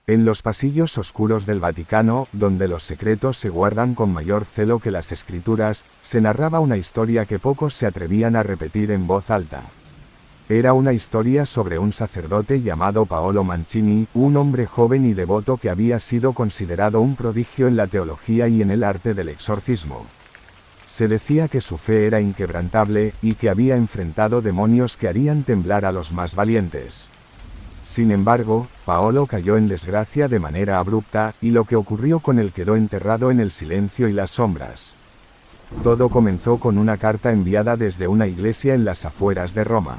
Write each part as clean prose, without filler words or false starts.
En los pasillos oscuros del Vaticano, donde los secretos se guardan con mayor celo que las escrituras, se narraba una historia que pocos se atrevían a repetir en voz alta. Era una historia sobre un sacerdote llamado Paolo Mancini, un hombre joven y devoto que había sido considerado un prodigio en la teología y en el arte del exorcismo. Se decía que su fe era inquebrantable, y que había enfrentado demonios que harían temblar a los más valientes. Sin embargo, Paolo cayó en desgracia de manera abrupta, y lo que ocurrió con él quedó enterrado en el silencio y las sombras. Todo comenzó con una carta enviada desde una iglesia en las afueras de Roma.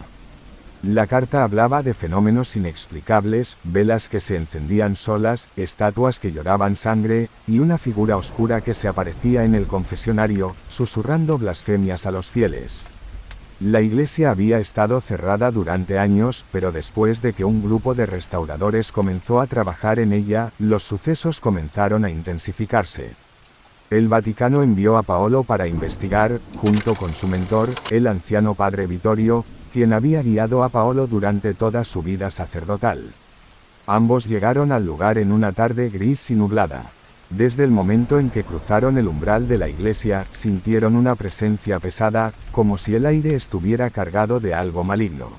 La carta hablaba de fenómenos inexplicables, velas que se encendían solas, estatuas que lloraban sangre, y una figura oscura que se aparecía en el confesionario, susurrando blasfemias a los fieles. La iglesia había estado cerrada durante años, pero después de que un grupo de restauradores comenzó a trabajar en ella, los sucesos comenzaron a intensificarse. El Vaticano envió a Paolo para investigar, junto con su mentor, el anciano padre Vittorio, quien había guiado a Paolo durante toda su vida sacerdotal. Ambos llegaron al lugar en una tarde gris y nublada. Desde el momento en que cruzaron el umbral de la iglesia, sintieron una presencia pesada, como si el aire estuviera cargado de algo maligno.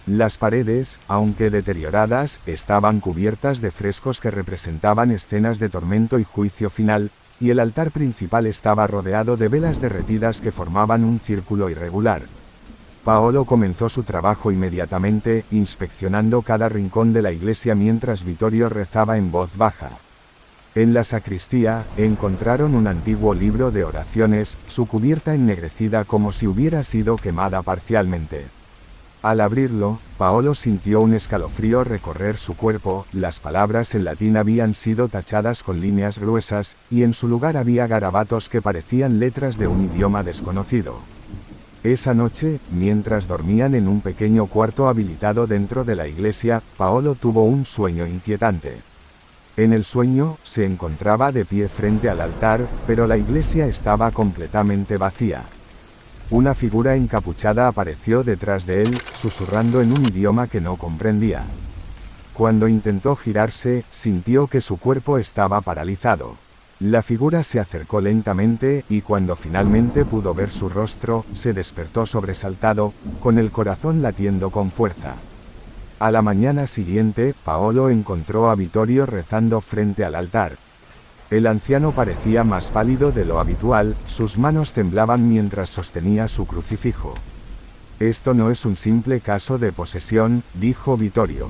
Las paredes, aunque deterioradas, estaban cubiertas de frescos que representaban escenas de tormento y juicio final, y el altar principal estaba rodeado de velas derretidas que formaban un círculo irregular. Paolo comenzó su trabajo inmediatamente, inspeccionando cada rincón de la iglesia mientras Vittorio rezaba en voz baja. En la sacristía, encontraron un antiguo libro de oraciones, su cubierta ennegrecida como si hubiera sido quemada parcialmente. Al abrirlo, Paolo sintió un escalofrío recorrer su cuerpo, las palabras en latín habían sido tachadas con líneas gruesas, y en su lugar había garabatos que parecían letras de un idioma desconocido. Esa noche, mientras dormían en un pequeño cuarto habilitado dentro de la iglesia, Paolo tuvo un sueño inquietante. En el sueño, se encontraba de pie frente al altar, pero la iglesia estaba completamente vacía. Una figura encapuchada apareció detrás de él, susurrando en un idioma que no comprendía. Cuando intentó girarse, sintió que su cuerpo estaba paralizado. La figura se acercó lentamente, y cuando finalmente pudo ver su rostro, se despertó sobresaltado, con el corazón latiendo con fuerza. A la mañana siguiente, Paolo encontró a Vittorio rezando frente al altar. El anciano parecía más pálido de lo habitual, sus manos temblaban mientras sostenía su crucifijo. «Esto no es un simple caso de posesión», dijo Vittorio.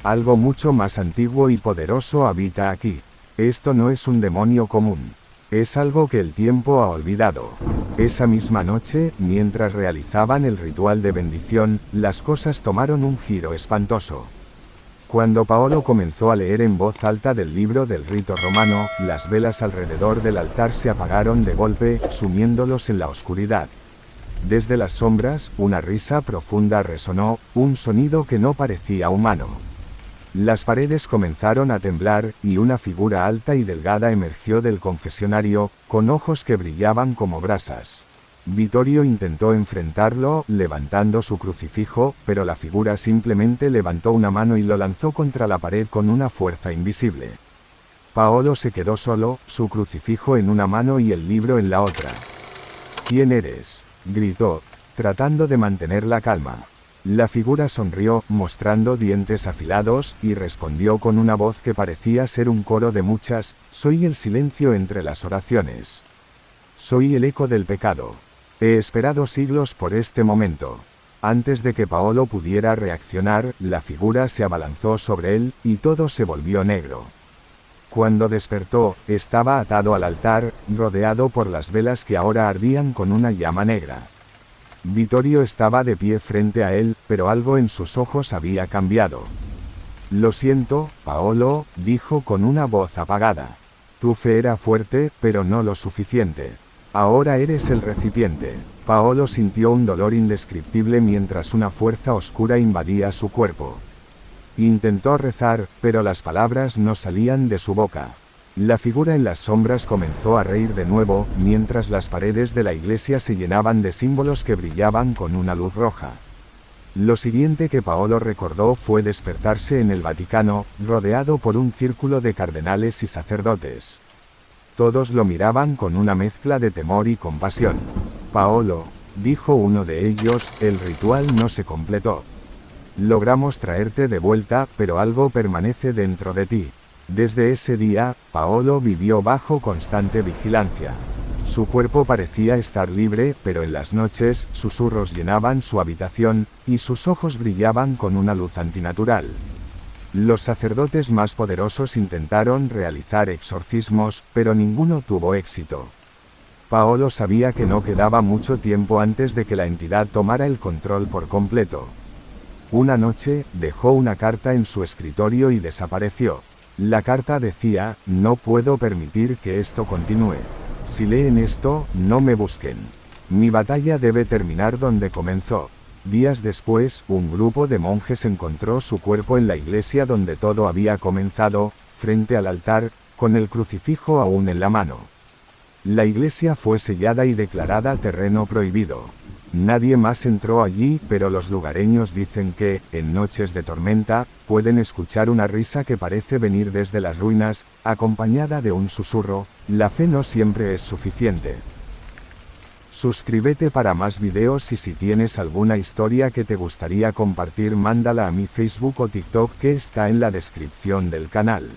«Algo mucho más antiguo y poderoso habita aquí. Esto no es un demonio común. Es algo que el tiempo ha olvidado». Esa misma noche, mientras realizaban el ritual de bendición, las cosas tomaron un giro espantoso. Cuando Paolo comenzó a leer en voz alta del libro del rito romano, las velas alrededor del altar se apagaron de golpe, sumiéndolos en la oscuridad. Desde las sombras, una risa profunda resonó, un sonido que no parecía humano. Las paredes comenzaron a temblar, y una figura alta y delgada emergió del confesionario, con ojos que brillaban como brasas. Vittorio intentó enfrentarlo, levantando su crucifijo, pero la figura simplemente levantó una mano y lo lanzó contra la pared con una fuerza invisible. Paolo se quedó solo, su crucifijo en una mano y el libro en la otra. «¿Quién eres?», gritó, tratando de mantener la calma. La figura sonrió, mostrando dientes afilados, y respondió con una voz que parecía ser un coro de muchas: «Soy el silencio entre las oraciones. Soy el eco del pecado. He esperado siglos por este momento». Antes de que Paolo pudiera reaccionar, la figura se abalanzó sobre él, y todo se volvió negro. Cuando despertó, estaba atado al altar, rodeado por las velas que ahora ardían con una llama negra. Vittorio estaba de pie frente a él, pero algo en sus ojos había cambiado. «Lo siento, Paolo», dijo con una voz apagada. «Tu fe era fuerte, pero no lo suficiente. Ahora eres el recipiente». Paolo sintió un dolor indescriptible mientras una fuerza oscura invadía su cuerpo. Intentó rezar, pero las palabras no salían de su boca. La figura en las sombras comenzó a reír de nuevo, mientras las paredes de la iglesia se llenaban de símbolos que brillaban con una luz roja. Lo siguiente que Paolo recordó fue despertarse en el Vaticano, rodeado por un círculo de cardenales y sacerdotes. Todos lo miraban con una mezcla de temor y compasión. Paolo, dijo uno de ellos, el ritual no se completó. Logramos traerte de vuelta, pero algo permanece dentro de ti. Desde ese día, Paolo vivió bajo constante vigilancia. Su cuerpo parecía estar libre, pero en las noches, susurros llenaban su habitación, y sus ojos brillaban con una luz antinatural. Los sacerdotes más poderosos intentaron realizar exorcismos, pero ninguno tuvo éxito. Paolo sabía que no quedaba mucho tiempo antes de que la entidad tomara el control por completo. Una noche, dejó una carta en su escritorio y desapareció. La carta decía, no puedo permitir que esto continúe. Si leen esto, no me busquen. Mi batalla debe terminar donde comenzó. Días después, un grupo de monjes encontró su cuerpo en la iglesia donde todo había comenzado, frente al altar, con el crucifijo aún en la mano. La iglesia fue sellada y declarada terreno prohibido. Nadie más entró allí, pero los lugareños dicen que, en noches de tormenta, pueden escuchar una risa que parece venir desde las ruinas, acompañada de un susurro. La fe no siempre es suficiente. Suscríbete para más videos y si tienes alguna historia que te gustaría compartir mándala a mi Facebook o TikTok que está en la descripción del canal.